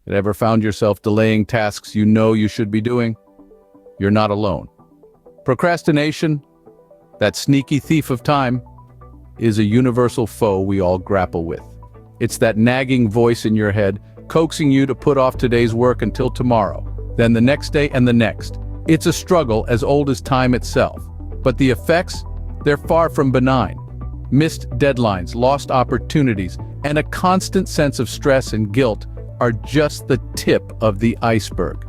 Ever found yourself delaying tasks you know you should be doing? You're not alone. Procrastination, that sneaky thief of time, is a universal foe we all grapple with. It's that nagging voice in your head, coaxing you to put off today's work until tomorrow, then the next day and the next. It's a struggle as old as time itself. But the effects, they're far from benign. Missed deadlines, lost opportunities, and a constant sense of stress and guilt are just the tip of the iceberg.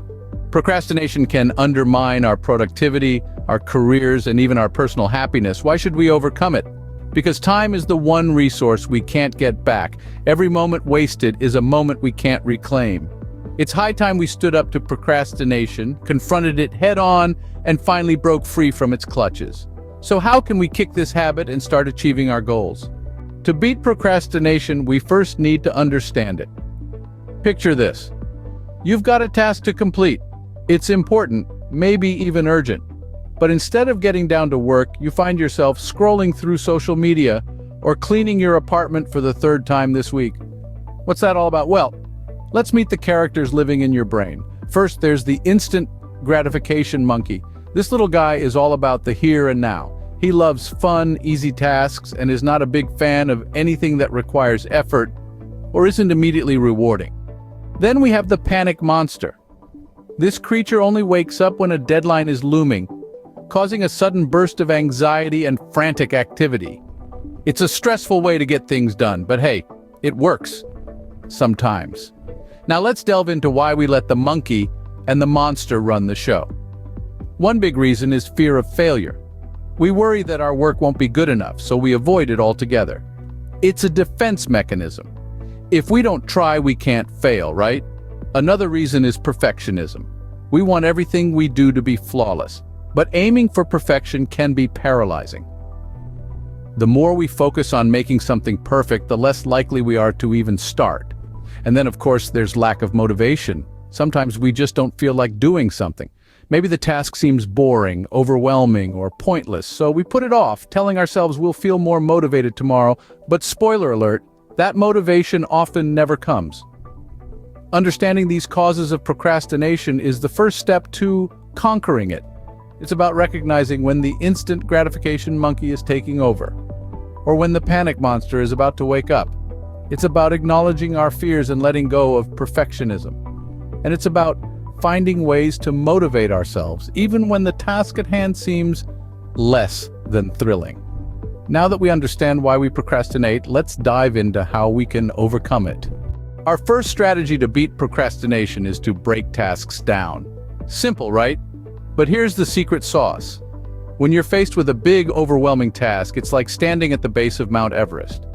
Procrastination can undermine our productivity, our careers, and even our personal happiness. Why should we overcome it? Because time is the one resource we can't get back. Every moment wasted is a moment we can't reclaim. It's high time we stood up to procrastination, confronted it head-on, and finally broke free from its clutches. So how can we kick this habit and start achieving our goals? To beat procrastination, we first need to understand it. Picture this. You've got a task to complete. It's important, maybe even urgent. But instead of getting down to work, you find yourself scrolling through social media or cleaning your apartment for the third time this week. What's that all about? Well, let's meet the characters living in your brain. First, there's the instant gratification monkey. This little guy is all about the here and now. He loves fun, easy tasks, and is not a big fan of anything that requires effort or isn't immediately rewarding. Then we have the panic monster. This creature only wakes up when a deadline is looming, causing a sudden burst of anxiety and frantic activity. It's a stressful way to get things done, but hey, it works. Sometimes. Now let's delve into why we let the monkey and the monster run the show. One big reason is fear of failure. We worry that our work won't be good enough, so we avoid it altogether. It's a defense mechanism. If we don't try, we can't fail, right? Another reason is perfectionism. We want everything we do to be flawless, but aiming for perfection can be paralyzing. The more we focus on making something perfect, the less likely we are to even start. And then, of course, there's lack of motivation. Sometimes we just don't feel like doing something. Maybe the task seems boring, overwhelming, or pointless, so we put it off, telling ourselves we'll feel more motivated tomorrow. But spoiler alert, that motivation often never comes. Understanding these causes of procrastination is the first step to conquering it. It's about recognizing when the instant gratification monkey is taking over, or when the panic monster is about to wake up. It's about acknowledging our fears and letting go of perfectionism. And it's about finding ways to motivate ourselves, even when the task at hand seems less than thrilling. Now that we understand why we procrastinate, let's dive into how we can overcome it. Our first strategy to beat procrastination is to break tasks down. Simple, right? But here's the secret sauce. When you're faced with a big, overwhelming task, it's like standing at the base of Mount Everest.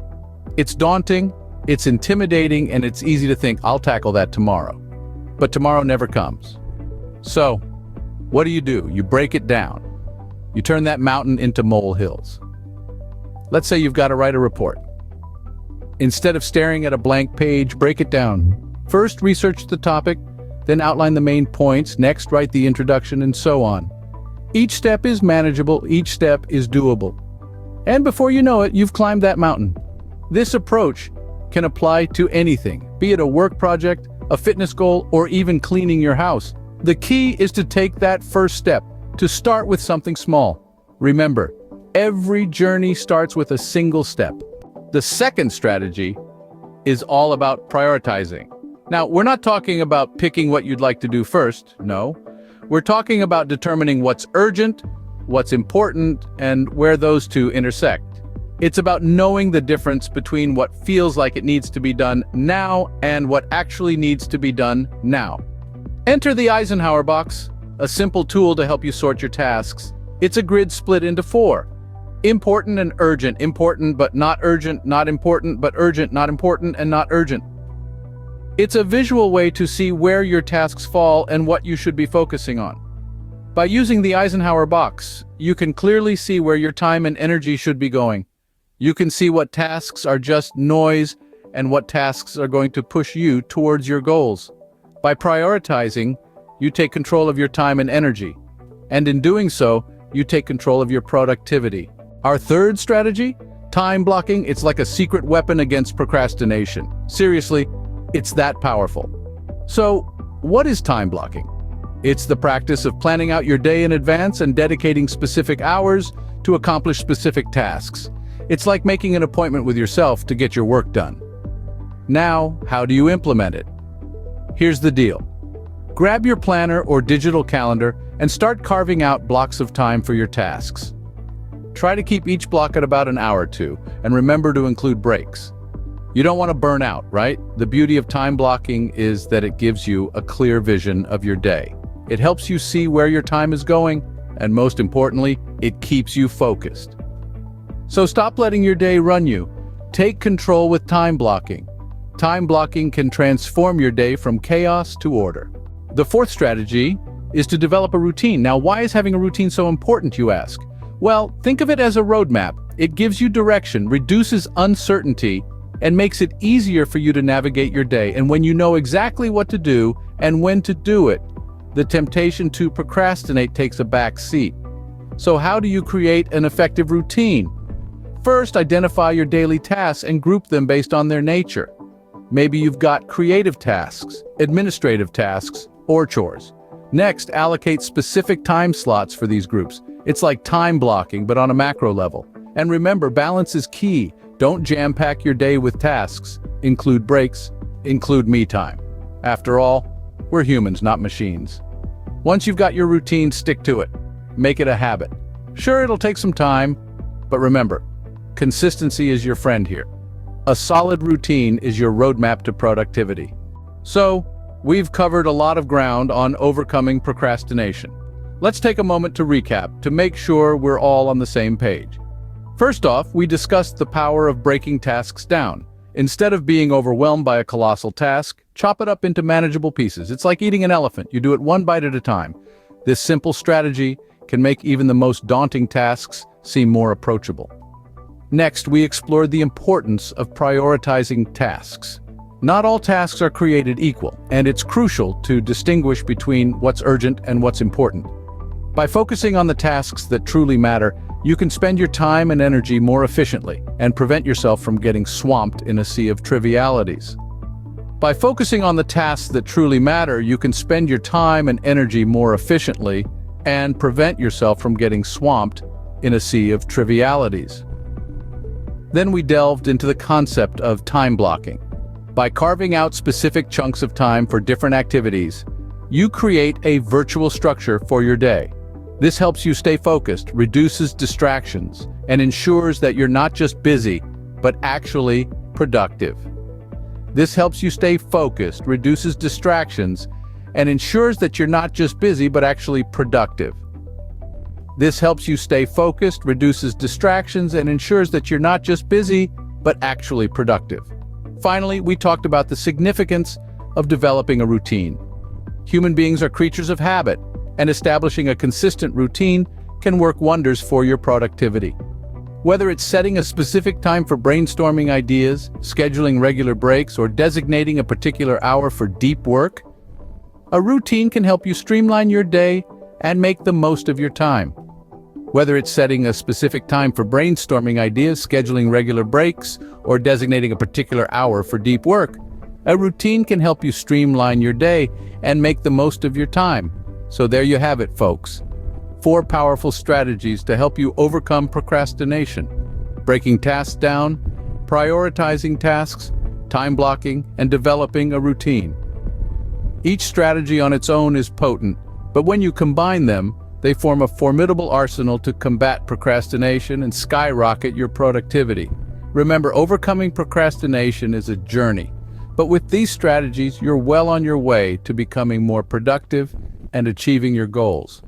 It's daunting, it's intimidating, and it's easy to think, I'll tackle that tomorrow. But tomorrow never comes. So, what do? You break it down. You turn that mountain into molehills. Let's say you've got to write a report. Instead of staring at a blank page, break it down. First, research the topic, then outline the main points, next write the introduction, and so on. Each step is manageable, each step is doable. And before you know it, you've climbed that mountain. This approach can apply to anything, be it a work project, a fitness goal, or even cleaning your house. The key is to take that first step, to start with something small. Remember, every journey starts with a single step. The second strategy is all about prioritizing. Now, we're not talking about picking what you'd like to do first, no. We're talking about determining what's urgent, what's important, and where those two intersect. It's about knowing the difference between what feels like it needs to be done now and what actually needs to be done now. Enter the Eisenhower box, a simple tool to help you sort your tasks. It's a grid split into 4. Important and urgent, important but not urgent, not important but urgent, not important and not urgent. It's a visual way to see where your tasks fall and what you should be focusing on. By using the Eisenhower box, you can clearly see where your time and energy should be going. You can see what tasks are just noise and what tasks are going to push you towards your goals. By prioritizing, you take control of your time and energy. And in doing so, you take control of your productivity. Our third strategy? Time blocking. It's like a secret weapon against procrastination. Seriously, it's that powerful. So, what is time blocking? It's the practice of planning out your day in advance and dedicating specific hours to accomplish specific tasks. It's like making an appointment with yourself to get your work done. Now, how do you implement it? Here's the deal. Grab your planner or digital calendar and start carving out blocks of time for your tasks. Try to keep each block at about an hour or two, and remember to include breaks. You don't want to burn out, right? The beauty of time blocking is that it gives you a clear vision of your day. It helps you see where your time is going, and most importantly, it keeps you focused. So stop letting your day run you. Take control with time blocking. Time blocking can transform your day from chaos to order. The fourth strategy is to develop a routine. Now, why is having a routine so important, you ask? Well, think of it as a roadmap. It gives you direction, reduces uncertainty, and makes it easier for you to navigate your day. And when you know exactly what to do and when to do it, the temptation to procrastinate takes a back seat. So how do you create an effective routine? First, identify your daily tasks and group them based on their nature. Maybe you've got creative tasks, administrative tasks, or chores. Next, allocate specific time slots for these groups. It's like time blocking, but on a macro level. And remember, balance is key. Don't jam-pack your day with tasks. Include breaks, include me time. After all, we're humans, not machines. Once you've got your routine, stick to it. Make it a habit. Sure, it'll take some time, but remember, consistency is your friend here. A solid routine is your roadmap to productivity. So, we've covered a lot of ground on overcoming procrastination. Let's take a moment to recap to make sure we're all on the same page. First off, we discussed the power of breaking tasks down. Instead of being overwhelmed by a colossal task, chop it up into manageable pieces. It's like eating an elephant. You do it one bite at a time. This simple strategy can make even the most daunting tasks seem more approachable. Next, we explored the importance of prioritizing tasks. Not all tasks are created equal, and it's crucial to distinguish between what's urgent and what's important. By focusing on the tasks that truly matter, you can spend your time and energy more efficiently and prevent yourself from getting swamped in a sea of trivialities. By focusing on the tasks that truly matter, you can spend your time and energy more efficiently and prevent yourself from getting swamped in a sea of trivialities. Then we delved into the concept of time blocking. By carving out specific chunks of time for different activities, you create a virtual structure for your day. This helps you stay focused, reduces distractions, and ensures that you're not just busy, but actually productive. This helps you stay focused, reduces distractions, and ensures that you're not just busy, but actually productive. This helps you stay focused, reduces distractions, and ensures that you're not just busy, but actually productive. Finally, we talked about the significance of developing a routine. Human beings are creatures of habit, and establishing a consistent routine can work wonders for your productivity. Whether it's setting a specific time for brainstorming ideas, scheduling regular breaks, or designating a particular hour for deep work, a routine can help you streamline your day and make the most of your time. Whether it's setting a specific time for brainstorming ideas, scheduling regular breaks, or designating a particular hour for deep work, a routine can help you streamline your day and make the most of your time. So there you have it, folks. 4 powerful strategies to help you overcome procrastination: breaking tasks down, prioritizing tasks, time blocking, and developing a routine. Each strategy on its own is potent, but when you combine them, they form a formidable arsenal to combat procrastination and skyrocket your productivity. Remember, overcoming procrastination is a journey, but with these strategies, you're well on your way to becoming more productive and achieving your goals.